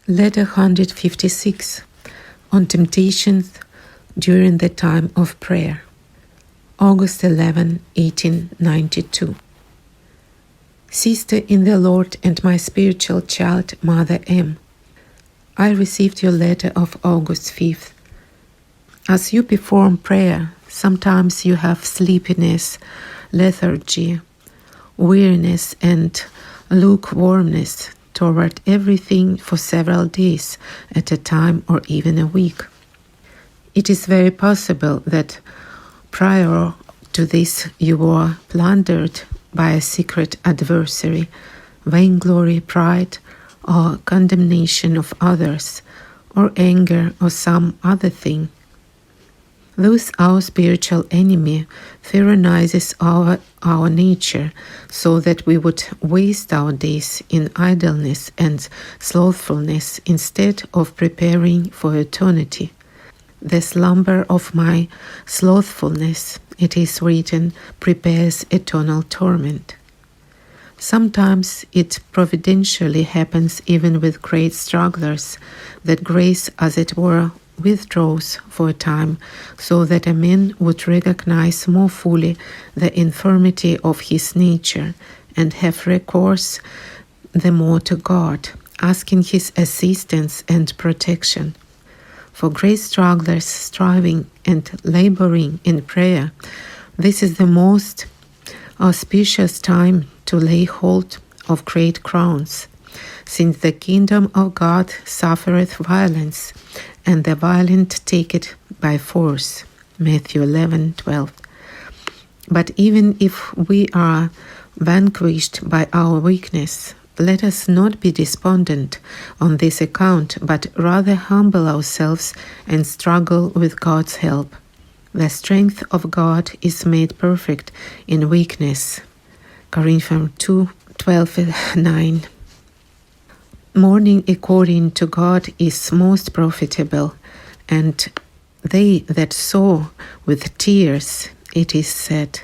Letter 156 on temptations during the time of prayer. August 11, 1892. Sister in the Lord and my spiritual child, Mother M., I received your letter of August 5th. As you perform prayer, sometimes you have sleepiness, lethargy, weariness, and lukewarmness toward everything for several days at a time or even a week. It is very possible that prior to this you were plundered by a secret adversary, vainglory, pride, or condemnation of others, or anger, or some other thing. Thus our spiritual enemy tyrannizes our nature so that we would waste our days in idleness and slothfulness instead of preparing for eternity. The slumber of my slothfulness, it is written, prepares eternal torment. Sometimes it providentially happens even with great strugglers that grace, as it were, withdraws for a time, so that a man would recognize more fully the infirmity of his nature and have recourse the more to God, asking his assistance and protection. For great strugglers striving and laboring in prayer, this is the most auspicious time to lay hold of great crowns, since the kingdom of God suffereth violence, and the violent take it by force. Matthew 11:12. But even if we are vanquished by our weakness, let us not be despondent on this account, but rather humble ourselves and struggle with God's help. The strength of God is made perfect in weakness. Corinthians 2:12-9. Mourning according to God is most profitable, and they that sow with tears, it is said,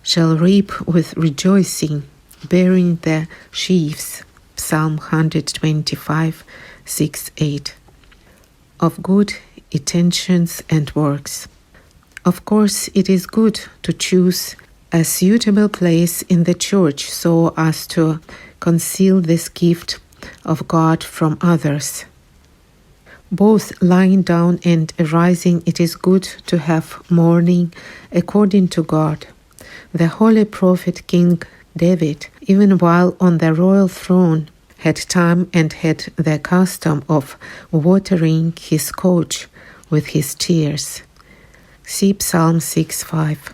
shall reap with rejoicing, bearing the sheaves. Psalm 125:6-8. Of good intentions and works. Of course, it is good to choose a suitable place in the church so as to conceal this gift of God from others. Both lying down and arising, it is good to have mourning according to God. The holy prophet King David, even while on the royal throne, had time and had the custom of watering his couch with his tears. See Psalm 6:5.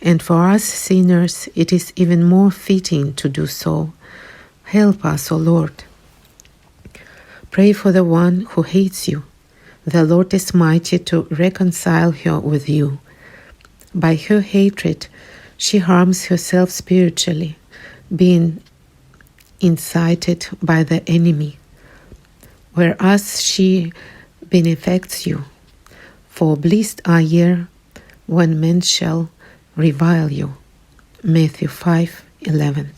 And for us sinners, it is even more fitting to do so. Help us, O Lord. Pray for the one who hates you. The Lord is mighty to reconcile her with you. By her hatred, she harms herself spiritually, being incited by the enemy, whereas she benefacts you. For blessed are ye when men shall revile you. Matthew 5:11.